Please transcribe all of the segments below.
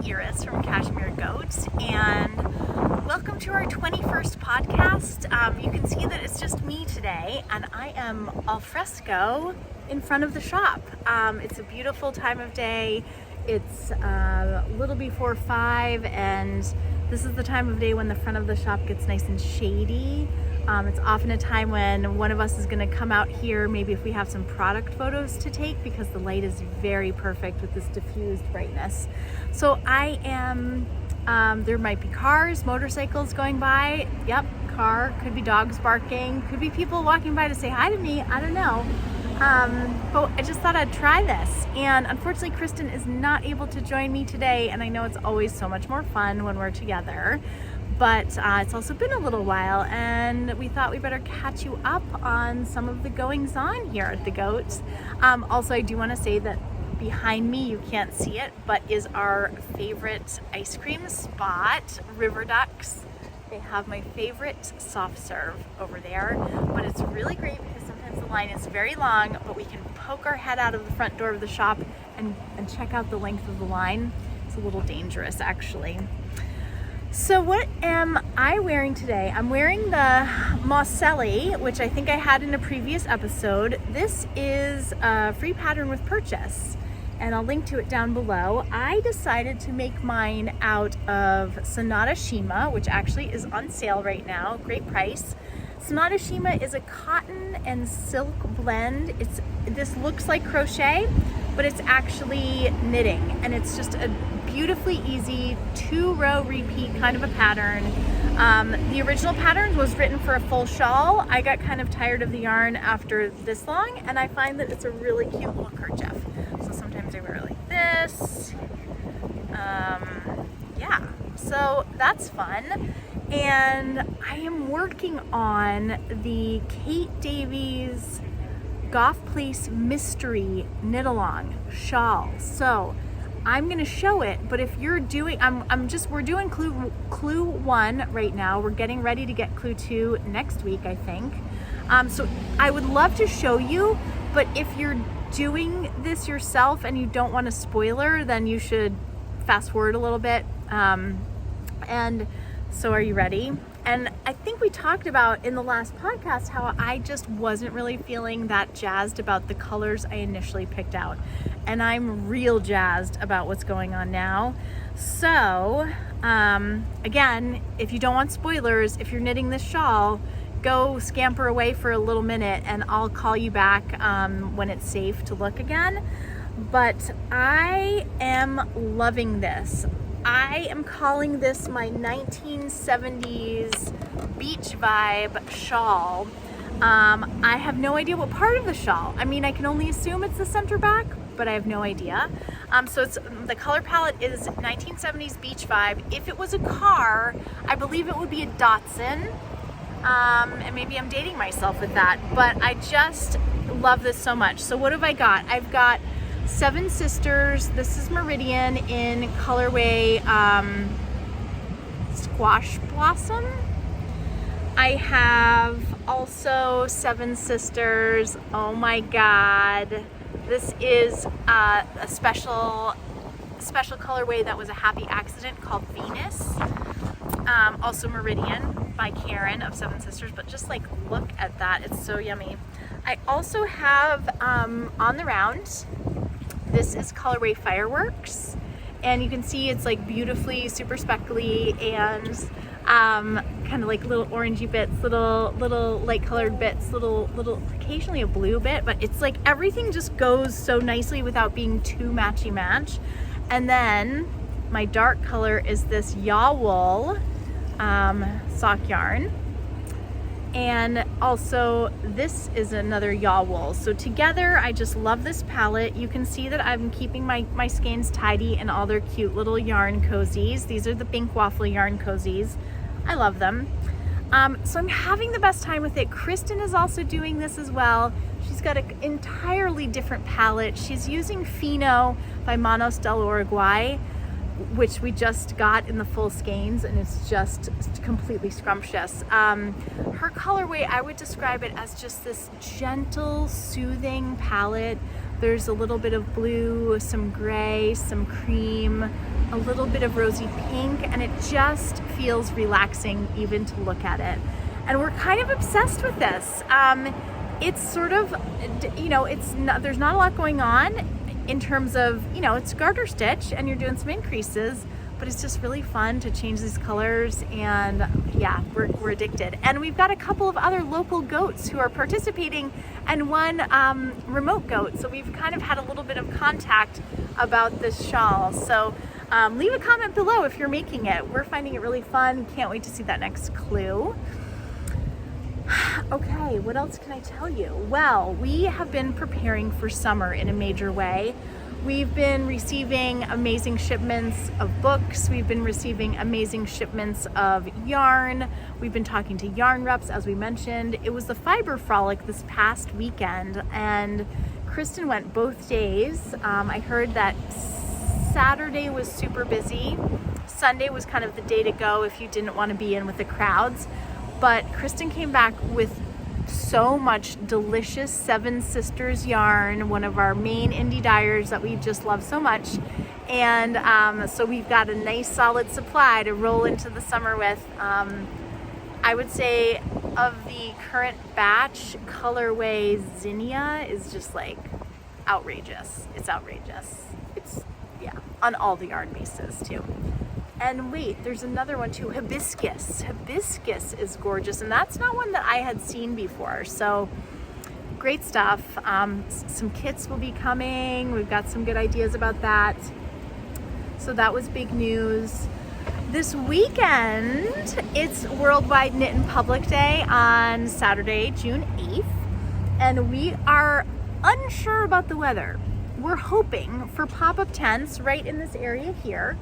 Iris from Cashmere Goat, and welcome to our 21st podcast. You can see that it's just me today, and I am al fresco in front of the shop. It's a beautiful time of day. It's a little before 5, and this is the time of day when the front of the shop gets nice and shady. It's often a time when one of us is going to come out here, maybe if we have some product photos to take, because the light is very perfect with this diffused brightness. So I am, there might be cars, motorcycles going by. Yep, car, could be dogs barking, could be people walking by to say hi to me, I don't know. But I just thought I'd try this, and unfortunately Kristin is not able to join me today, and I know it's always so much more fun when we're together, but it's also been a little while, and we thought we better catch you up on some of the goings on here at the Goat. Also, I do want to say that behind me, you can't see it, but is our favorite ice cream spot, River Ducks. They have my favorite soft serve over there, but it's really great because sometimes the line is very long, but we can poke our head out of the front door of the shop and check out the length of the line. It's a little dangerous, actually. So what am I wearing today? I'm wearing the Mosscele, which I think I had in a previous episode. This is a free pattern with purchase, and I'll link to it down below. I decided to make mine out of Sonata Shima, which actually is on sale right now, great price. Sonata Shima is a cotton and silk blend. This looks like crochet, but it's actually knitting, and it's just a beautifully easy 2-row repeat kind of a pattern. The original pattern was written for a full shawl. I got kind of tired of the yarn after this long, and I find that it's a really cute little kerchief. So sometimes I wear it like this. Yeah, so that's fun. And I am working on the Kate Davies Goff Place Mystery Knit Along shawl. So I'm gonna show it, but if you're doing, we're doing clue 1 right now. We're getting ready to get clue 2 next week, I think. So I would love to show you, but if you're doing this yourself and you don't want a spoiler, then you should fast forward a little bit. And so are you ready? And I think we talked about in the last podcast how I just wasn't really feeling that jazzed about the colors I initially picked out. And I'm real jazzed about what's going on now. So, again, if you don't want spoilers, if you're knitting this shawl, go scamper away for a little minute and I'll call you back when it's safe to look again. But I am loving this. I am calling this my 1970s beach vibe shawl. I have no idea what part of the shawl. I mean, I can only assume it's the center back, but I have no idea. So the color palette is 1970s beach vibe. If it was a car, I believe it would be a Datsun. And maybe I'm dating myself with that, but I just love this so much. So what have I got? I've got Seven Sisters. This is Meridian in colorway Squash Blossom. I have also Seven Sisters. Oh my God. This is a special colorway that was a happy accident called Venus. Also Meridian by Karen of Seven Sisters, but just like look at that, it's so yummy. I also have On the Round. This is colorway Fireworks, and you can see it's like beautifully super speckly and kind of like little orangey bits, little light colored bits, little occasionally a blue bit, but it's like everything just goes so nicely without being too matchy match. And then my dark color is this Yaw Wool sock yarn. And also this is another Yaw Wool. So together, I just love this palette. You can see that I'm keeping my skeins tidy in all their cute little yarn cozies. These are the Pink Waffle yarn cozies. I love them. So I'm having the best time with it. Kristin is also doing this as well. She's got an entirely different palette. She's using Fino by Manos del Uruguay, which we just got in the full skeins, and it's just completely scrumptious. Her colorway, I would describe it as just this gentle, soothing palette There's a little bit of blue, some gray, some cream, a little bit of rosy pink, and it just feels relaxing even to look at it. And we're kind of obsessed with this. It's sort of, there's not a lot going on in terms of, it's garter stitch and you're doing some increases, but it's just really fun to change these colors, and yeah, we're addicted. And we've got a couple of other local goats who are participating and one remote goat. So we've kind of had a little bit of contact about this shawl. So leave a comment below if you're making it. We're finding it really fun. Can't wait to see that next clue. Okay, what else can I tell you? Well, we have been preparing for summer in a major way. We've been receiving amazing shipments of books. We've been receiving amazing shipments of yarn. We've been talking to yarn reps, as we mentioned. It was the Fiber Frolic this past weekend, and Kristin went both days. I heard that Saturday was super busy. Sunday was kind of the day to go if you didn't want to be in with the crowds. But Kristin came back with so much delicious Seven Sisters yarn, one of our main indie dyers that we just love so much. And so we've got a nice solid supply to roll into the summer with. I would say of the current batch, colorway Zinnia is just like outrageous. It's outrageous. It's, yeah, on all the yarn bases too. And wait, there's another one too, Hibiscus. Hibiscus is gorgeous, and that's not one that I had seen before. So great stuff. Some kits will be coming. We've got some good ideas about that. So that was big news. This weekend, it's Worldwide Knit in Public Day on Saturday, June 8th. And we are unsure about the weather. We're hoping for pop-up tents right in this area here.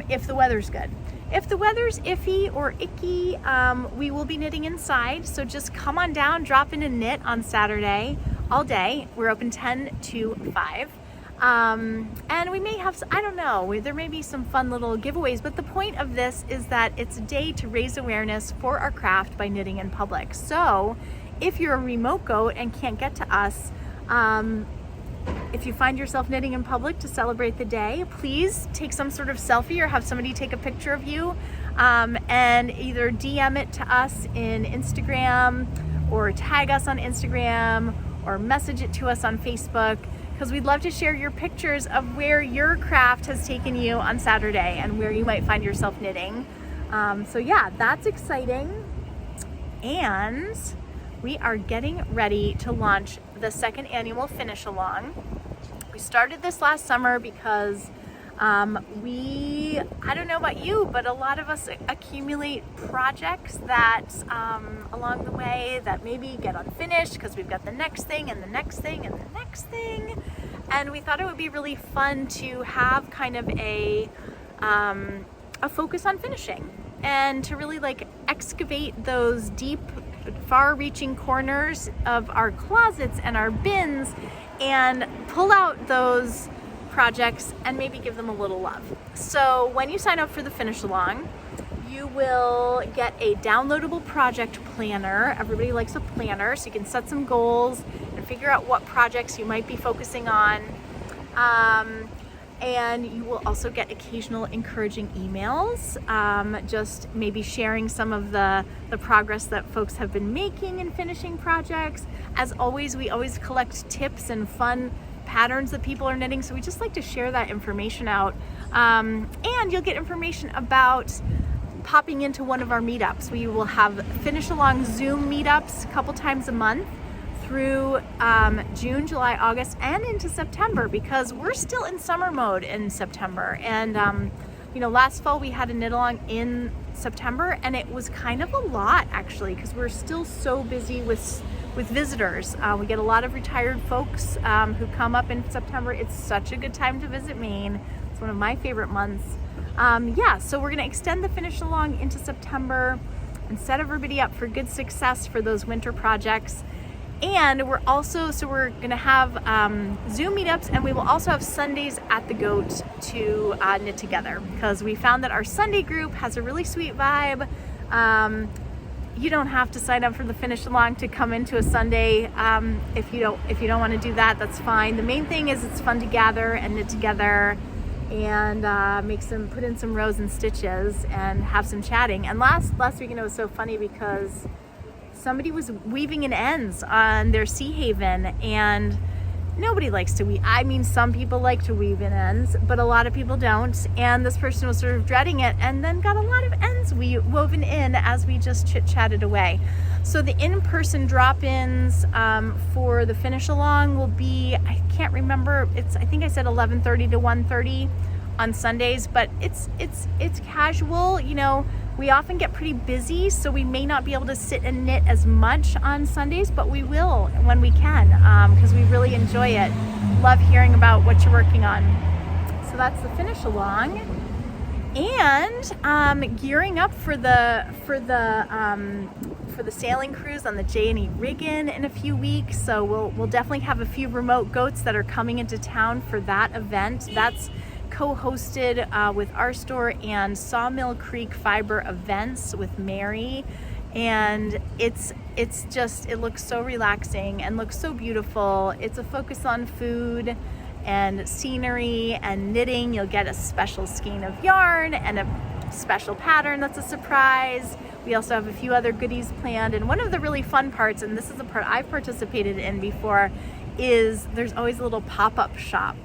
If the weather's good. If the weather's iffy or icky, we will be knitting inside. So just come on down, drop in and knit on Saturday all day. We're open 10 to 5. And we may have, I don't know, there may be some fun little giveaways, but the point of this is that it's a day to raise awareness for our craft by knitting in public. So if you're a remote goat and can't get to us, if you find yourself knitting in public to celebrate the day, please take some sort of selfie or have somebody take a picture of you and either DM it to us in Instagram or tag us on Instagram or message it to us on Facebook, because we'd love to share your pictures of where your craft has taken you on Saturday and where you might find yourself knitting. So yeah, that's exciting. And we are getting ready to launch the second annual Finish Along. We started this last summer because I don't know about you, but a lot of us accumulate projects that along the way that maybe get unfinished because we've got the next thing and the next thing and the next thing. And we thought it would be really fun to have kind of a focus on finishing and to really like excavate those deep, far-reaching corners of our closets and our bins and pull out those projects and maybe give them a little love. So when you sign up for the Finish Along, you will get a downloadable project planner. Everybody likes a planner, so you can set some goals and figure out what projects you might be focusing on. And you will also get occasional encouraging emails, just maybe sharing some of the progress that folks have been making in finishing projects. As always, we always collect tips and fun patterns that people are knitting, so we just like to share that information out. And you'll get information about popping into one of our meetups. We will have Finish Along Zoom meetups a couple times a month through June, July, August, and into September, because we're still in summer mode in September. And last fall we had a knit along in September, and it was kind of a lot actually, because we're still so busy with visitors. We get a lot of retired folks who come up in September. It's such a good time to visit Maine. It's one of my favorite months. So we're going to extend the Finish Along into September and set everybody up for good success for those winter projects. And we're going to have Zoom meetups, and we will also have Sundays at the Goat to knit together, because we found that our Sunday group has a really sweet vibe. you don't have to sign up for the finish along to come into a Sunday. If you don't want to do that, that's fine. The main thing is it's fun to gather and knit together and put in some rows and stitches and have some chatting. And last weekend it was so funny because somebody was weaving in ends on their Sea Haven, and nobody likes to weave. I mean, some people like to weave in ends, but a lot of people don't. And this person was sort of dreading it, and then got a lot of ends woven in as we just chit-chatted away. So the in-person drop-ins for the finish along will be, I can't remember, I think I said 11:30 to 1:30 on Sundays, but it's casual. You know, we often get pretty busy, so we may not be able to sit and knit as much on Sundays, but we will when we can, because we really enjoy it. Love hearing about what you're working on. So that's the finish along, and gearing up for the sailing cruise on the J&E Riggin in a few weeks. So we'll definitely have a few remote goats that are coming into town for that event. That's co-hosted with our store and Sawmill Creek Fiber Events with Mary, and it looks so relaxing and looks so beautiful. It's a focus on food and scenery and knitting. You'll get a special skein of yarn and a special pattern that's a surprise. We also have a few other goodies planned, and one of the really fun parts, and this is the part I've participated in before, is there's always a little pop-up shop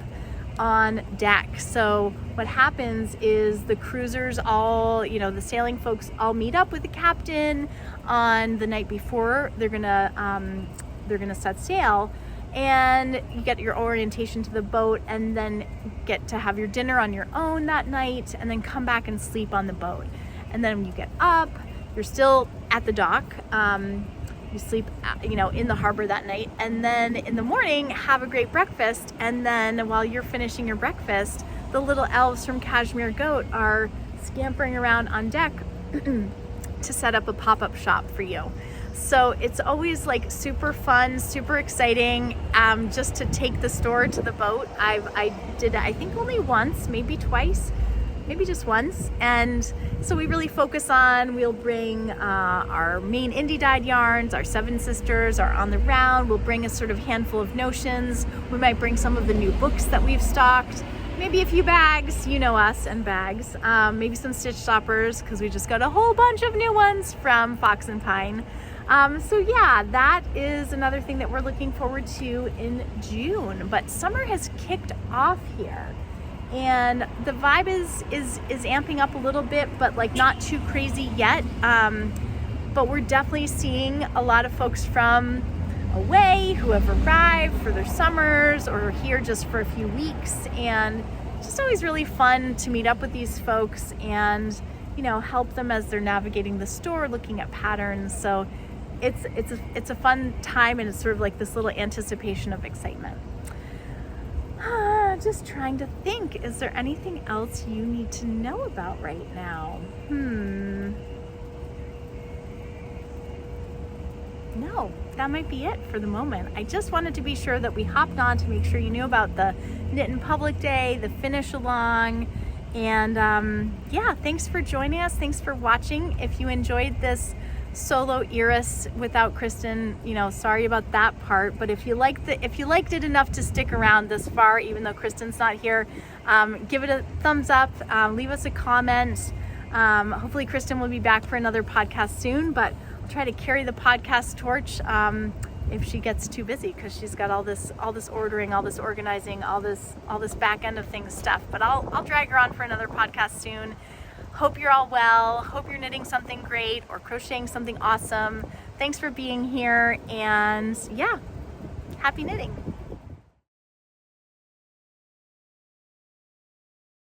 on deck. So what happens is the cruisers all, the sailing folks all meet up with the captain on the night before they're gonna set sail, and you get your orientation to the boat, and then get to have your dinner on your own that night, and then come back and sleep on the boat. And then when you get up, you're still at the dock. You sleep, in the harbor that night, and then in the morning have a great breakfast. And then while you're finishing your breakfast, the little elves from Cashmere Goat are scampering around on deck to set up a pop-up shop for you. So it's always like super fun, super exciting, just to take the store to the boat. I did, I think, only once, maybe twice, maybe just once. And so we really focus on, we'll bring our main indie dyed yarns, our Seven Sisters are on the round. We'll bring a sort of handful of notions. We might bring some of the new books that we've stocked, maybe a few bags, us and bags, maybe some stitch stoppers, because we just got a whole bunch of new ones from Fox and Pine. So yeah, that is another thing that we're looking forward to in June. But summer has kicked off here, and the vibe is amping up a little bit, but like not too crazy yet. But we're definitely seeing a lot of folks from away who have arrived for their summers or here just for a few weeks, and it's just always really fun to meet up with these folks and help them as they're navigating the store, looking at patterns. So it's a fun time, and it's sort of like this little anticipation of excitement. Just trying to think, is there anything else you need to know about right now? No, that might be it for the moment. I just wanted to be sure that we hopped on to make sure you knew about the Knit in Public Day, the finish along, and yeah, thanks for joining us. Thanks for watching. If you enjoyed this solo Iris without Kristin, sorry about that part, but if you liked it enough to stick around this far, even though Kristin's not here, give it a thumbs up, leave us a comment. Hopefully Kristin will be back for another podcast soon, but I'll try to carry the podcast torch if she gets too busy, because she's got all this ordering, all this organizing, all this back end of things stuff. But I'll drag her on for another podcast soon. Hope you're all well. Hope you're knitting something great or crocheting something awesome. Thanks for being here, and yeah, happy knitting.